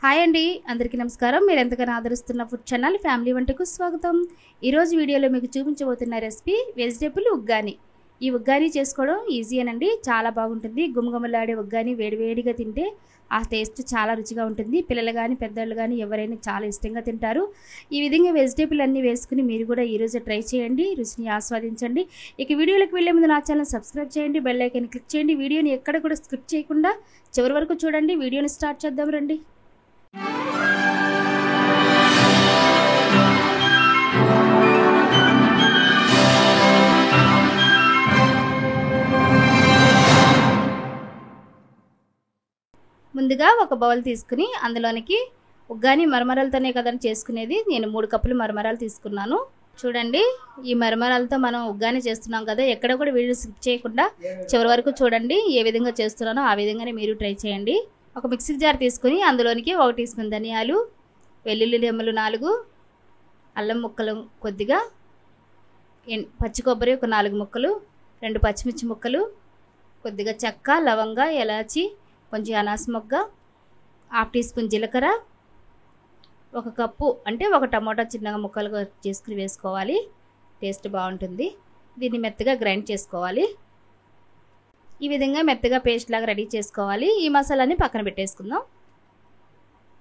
Hi అండి, అందరికీ నమస్కారం. మీరు ఎంతగానో ఆదరిస్తున్న ఫుడ్ ఛానల్ ఫ్యామిలీ వంటకు స్వాగతం. ఈరోజు వీడియోలో మీకు చూపించబోతున్న రెసిపీ వెజిటేబుల్ ఉగ్గాని. ఈ ఉగ్గాని చేసుకోవడం ఈజీయేనండి, చాలా బాగుంటుంది. గుమగుమలాడే ఉగ్గాని వేడివేడిగా తింటే ఆ టేస్ట్ చాలా రుచిగా ఉంటుంది. పిల్లలు కానీ పెద్దవాళ్ళు కానీ ఎవరైనా చాలా ఇష్టంగా తింటారు. ఈ విధంగా వెజిటేబుల్ అన్నీ వేసుకుని మీరు కూడా ఈరోజు ట్రై చేయండి, రుచిని ఆస్వాదించండి. ఇక వీడియోలోకి వెళ్ళే ముందు నా ఛానల్ సబ్స్క్రైబ్ చేయండి, బెల్ ఐకాన్ క్లిక్ చేయండి. వీడియోని ఎక్కడ కూడా స్కిప్ చేయకుండా చివరి వరకు చూడండి. వీడియోని స్టార్ట్ చేద్దాం రండి. ముందుగా ఒక బౌల్ తీసుకుని అందులోనికి ఉగ్గాని మరమరాలతోనే కదని చేసుకునేది. నేను 3 కప్పులు మరమరాలు తీసుకున్నాను. చూడండి, ఈ మరమరాలతో మనం ఉగ్గాని చేస్తున్నాం కదా, ఎక్కడ కూడా వీడియో స్కిప్ చేయకుండా చివరి వరకు చూడండి. ఏ విధంగా చేస్తున్నానో ఆ విధంగానే మీరు ట్రై చేయండి. ఒక మిక్సీ జార్ తీసుకుని అందులోనికి 1 టీ స్పూన్ ధనియాలు, వెల్లుల్లి రెమ్మలు 4, అల్లం ముక్కలు కొద్దిగా, పచ్చి కొబ్బరి ఒక 4 ముక్కలు, 2 పచ్చిమిర్చి ముక్కలు, కొద్దిగా చెక్క, లవంగ, ఎలాచి, కొంచెం అనాస మొగ్గ, 1/2 టీ స్పూన్ జీలకర్ర, 1 కప్పు అంటే 1 టమోటా చిన్నగా ముక్కలుగా చేసుకుని వేసుకోవాలి. టేస్ట్ బాగుంటుంది. దీన్ని మెత్తగా గ్రైండ్ చేసుకోవాలి. ఈ విధంగా మెత్తగా పేస్ట్ లాగా రెడీ చేసుకోవాలి. ఈ మసాలాని పక్కన పెట్టేసుకుందాం.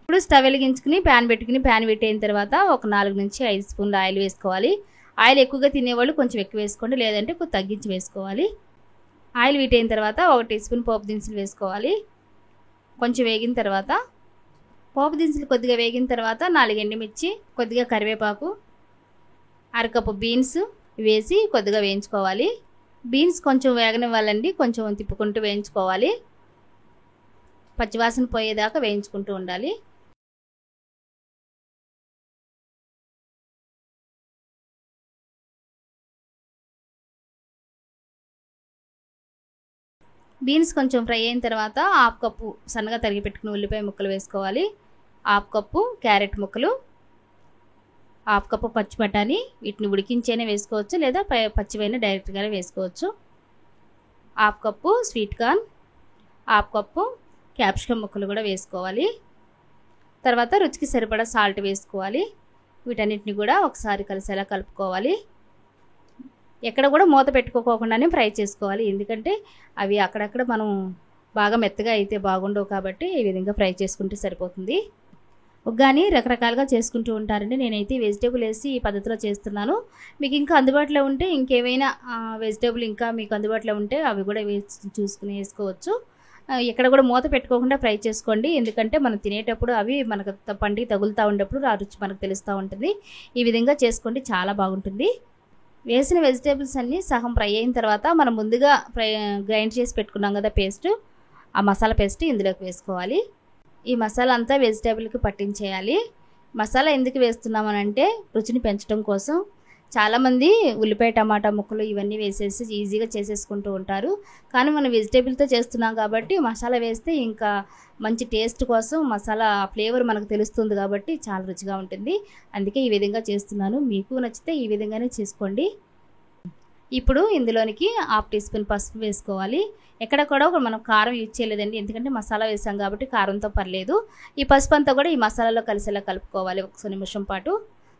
ఇప్పుడు స్టవ్ వెలిగించుకుని ప్యాన్ పెట్టుకుని ప్యాన్ పెట్టయిన తర్వాత ఒక 4 నుంచి 5 స్పూన్ల ఆయిల్ వేసుకోవాలి. ఆయిల్ ఎక్కువగా తినేవాళ్ళు కొంచెం ఎక్కువ వేసుకోండి, లేదంటే కొంచెం తగ్గించి వేసుకోవాలి. ఆయిల్ వీటైన తర్వాత 1 టీ స్పూన్ పోపు దినుసులు వేసుకోవాలి. కొంచెం వేగిన తర్వాత పోపు దినుసులు కొద్దిగా వేగిన తర్వాత 4 ఎండుమిర్చి, కొద్దిగా కరివేపాకు, 1/2 కప్పు బీన్స్ వేసి కొద్దిగా వేయించుకోవాలి. బీన్స్ కొంచెం వేగనివ్వాలండి, కొంచెం తిప్పుకుంటూ వేయించుకోవాలి. పచ్చివాసన పోయేదాకా వేయించుకుంటూ ఉండాలి. బీన్స్ కొంచెం ఫ్రై అయిన తర్వాత 1/2 కప్పు సన్నగా తరిగి పెట్టుకుని ఉల్లిపాయ ముక్కలు వేసుకోవాలి. 1/2 కప్పు క్యారెట్ ముక్కలు, 1/2 కప్పు పచ్చి బఠానీ, వీటిని ఉడికించేనే వేసుకోవచ్చు లేదా పచ్చివైనా డైరెక్ట్గానే వేసుకోవచ్చు. 1/2 cup sweet corn, 1/2 cup capsicum ముక్కలు కూడా వేసుకోవాలి. తర్వాత రుచికి సరిపడా సాల్ట్ వేసుకోవాలి. వీటన్నిటిని కూడా ఒకసారి కలిసేలా కలుపుకోవాలి. ఎక్కడ కూడా మూత పెట్టుకోకుండానే ఫ్రై చేసుకోవాలి, ఎందుకంటే అవి అక్కడక్కడ మనం బాగా మెత్తగా అయితే బాగుండవు కాబట్టి ఈ విధంగా ఫ్రై చేసుకుంటే సరిపోతుంది. ఉగ్గాని రకరకాలుగా చేసుకుంటూ ఉంటారండి. నేనైతే వెజిటేబుల్ వేసి ఈ పద్ధతిలో చేస్తున్నాను. మీకు ఇంకా అందుబాటులో ఉంటే ఇంకేమైనా వెజిటేబుల్ ఇంకా మీకు అందుబాటులో ఉంటే అవి కూడా చూసుకుని వేసుకోవచ్చు. ఎక్కడ కూడా మూత పెట్టుకోకుండా ఫ్రై చేసుకోండి, ఎందుకంటే మనం తినేటప్పుడు అవి మనకు పంటికి తగులుతూ ఉండేటప్పుడు ఆ రుచి మనకు తెలుస్తూ ఉంటుంది. ఈ విధంగా చేసుకోండి, చాలా బాగుంటుంది. వేసిన వెజిటేబుల్స్ అన్నీ సగం ఫ్రై అయిన తర్వాత మనం ముందుగా గ్రైండ్ చేసి పెట్టుకున్నాం కదా పేస్ట్, ఆ మసాలా పేస్ట్ ఇందులోకి వేసుకోవాలి. ఈ మసాలా అంతా వెజిటేబుల్కి పట్టించేయాలి. మసాలా ఎందుకు వేస్తున్నామనంటే రుచిని పెంచడం కోసం. చాలామంది ఉల్లిపాయ టమాటా ముక్కలు ఇవన్నీ వేసేసి ఈజీగా చేసేసుకుంటూ ఉంటారు, కానీ మనం వెజిటేబుల్తో చేస్తున్నాం కాబట్టి మసాలా వేస్తే ఇంకా మంచి టేస్ట్ కోసం మసాలా ఫ్లేవర్ మనకు తెలుస్తుంది కాబట్టి చాలా రుచిగా ఉంటుంది. అందుకే ఈ విధంగా చేస్తున్నాను. మీకు నచ్చితే ఈ విధంగానే చేసుకోండి. ఇప్పుడు ఇందులోనికి 1/2 టీ స్పూన్ పసుపు వేసుకోవాలి. ఎక్కడ కూడా మనం కారం యూజ్ చేయలేదండి, ఎందుకంటే మసాలా వేసాం కాబట్టి కారంతో పర్లేదు. ఈ పసుపు అంతా కూడా ఈ మసాలాలో కలిసేలా కలుపుకోవాలి 1 నిమిషం పాటు.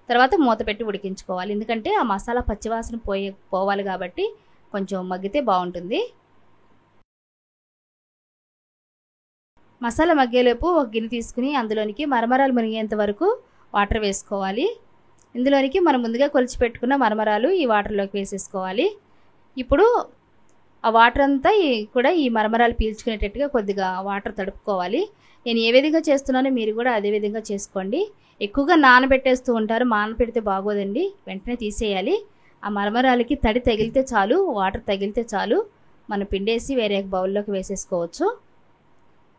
తర్వాత మూత పెట్టి ఉడికించుకోవాలి, ఎందుకంటే ఆ మసాలా పచ్చివాసన పోవాలి కాబట్టి కొంచెం మగ్గితే బాగుంటుంది. మసాలా మగ్గేలోపు ఒక గిన్నె తీసుకుని అందులోనికి మరమరాలు మునిగేంత వరకు వాటర్ వేసుకోవాలి. ఇందులోనికి మనం ముందుగా కొలిచి పెట్టుకున్న మరమరాలు ఈ వాటర్లోకి వేసేసుకోవాలి. ఇప్పుడు ఆ వాటర్ అంతా కూడా ఈ మరమరాలు పీల్చుకునేటట్టుగా కొద్దిగా వాటర్ తడుపుకోవాలి. నేను ఏ విధంగా చేస్తున్నానో మీరు కూడా అదే విధంగా చేసుకోండి. ఎక్కువగా నానబెట్టేస్తూ ఉంటారు, నానబెడితే బాగోదండి, వెంటనే తీసేయాలి. ఆ మరమరాలకి తడి తగిలితే చాలు, వాటర్ తగిలితే చాలు, మనం పిండేసి వేరే బౌల్లోకి వేసేసుకోవచ్చు.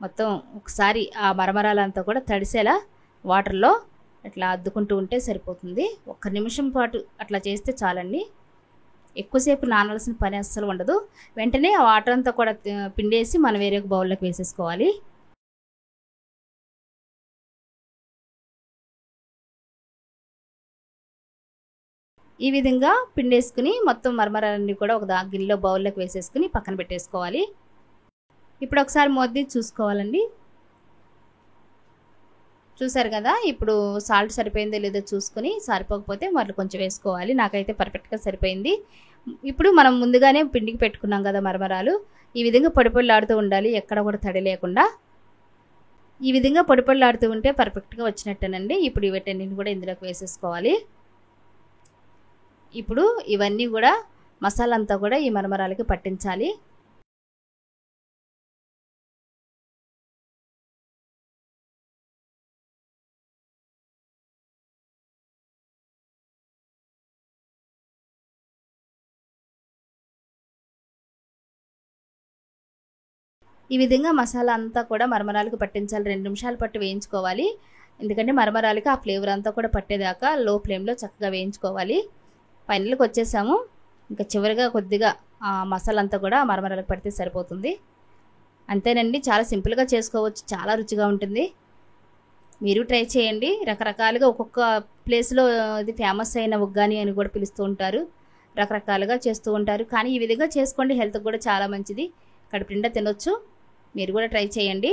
మొత్తం ఒకసారి ఆ మరమరాలంతా కూడా తడిసేలా వాటర్లో అట్లా అద్దుకుంటూ ఉంటే సరిపోతుంది. 1 నిమిషం పాటు అట్లా చేస్తే చాలండి, ఎక్కువసేపు నానాల్సిన పని అస్సలు ఉండదు. వెంటనే ఆ వాటర్ అంతా కూడా పిండేసి మనం వేరే బౌల్లోకి వేసేసుకోవాలి. ఈ విధంగా పిండేసుకుని మొత్తం మరమరాలన్నీ కూడా ఒక గిన్నెలో బౌల్లోకి వేసేసుకుని పక్కన పెట్టేసుకోవాలి. ఇప్పుడు ఒకసారి మూత తీసి చూసుకోవాలండి. చూసారు కదా, ఇప్పుడు సాల్ట్ సరిపోయిందో లేదో చూసుకొని సరిపోకపోతే మళ్ళీ కొంచెం వేసుకోవాలి. నాకైతే పర్ఫెక్ట్గా సరిపోయింది. ఇప్పుడు మనం ముందుగానే పిండికి పెట్టుకున్నాం కదా మరమరాలు, ఈ విధంగా పొడి పొడిలాడుతూ ఉండాలి, ఎక్కడ కూడా తడి లేకుండా. ఈ విధంగా పొడి పొడిలాడుతూ ఉంటే పర్ఫెక్ట్గా వచ్చినట్టేనండి. ఇప్పుడు వీటన్నిటిని కూడా ఇందులోకి వేసేసుకోవాలి. ఇప్పుడు ఇవన్నీ కూడా మసాలా అంతా కూడా ఈ మరమరాలకి పట్టించాలి. ఈ విధంగా మసాలా అంతా కూడా మరమరాలకు పట్టించాలి. 2 నిమిషాల పాటు వేయించుకోవాలి. ఎందుకంటే మరమరాలకి ఆ ఫ్లేవర్ అంతా కూడా పట్టేదాకా లో ఫ్లేమ్లో చక్కగా వేయించుకోవాలి. ఫైనల్కి వచ్చేసాము. ఇంకా చివరిగా కొద్దిగా మసాలా అంతా కూడా మరమరాలకు పడితే సరిపోతుంది. అంతేనండి, చాలా సింపుల్గా చేసుకోవచ్చు, చాలా రుచిగా ఉంటుంది. మీరు ట్రై చేయండి. రకరకాలుగా ఒక్కొక్క ప్లేస్లో ఇది ఫేమస్ అయిన ఉగ్గాని అని కూడా పిలుస్తూ ఉంటారు, రకరకాలుగా చేస్తూ ఉంటారు. కానీ ఈ విధంగా చేసుకోండి, హెల్త్కి కూడా చాలా మంచిది, కడుపు నిండా తినొచ్చు. మీరు కూడా ట్రై చేయండి.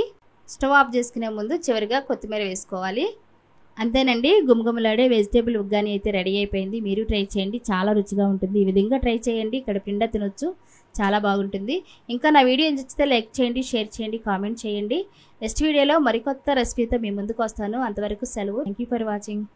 స్టవ్ ఆఫ్ చేసుకునే ముందు చివరిగా కొత్తిమీర వేసుకోవాలి. అంతేనండి, గుమగుమలాడే వెజిటేబుల్ ఉగ్గాని అయితే రెడీ అయిపోయింది. మీరు ట్రై చేయండి, చాలా రుచిగా ఉంటుంది. ఈ విధంగా ట్రై చేయండి, కడుపు నిండా తినొచ్చు, చాలా బాగుంటుంది. ఇంకా నా వీడియో నచ్చితే లైక్ చేయండి, షేర్ చేయండి, కామెంట్ చేయండి. నెక్స్ట్ వీడియోలో మరికొత్త రెసిపీతో మీ ముందుకు వస్తాను. అంతవరకు సెలవు. Thank you for watching.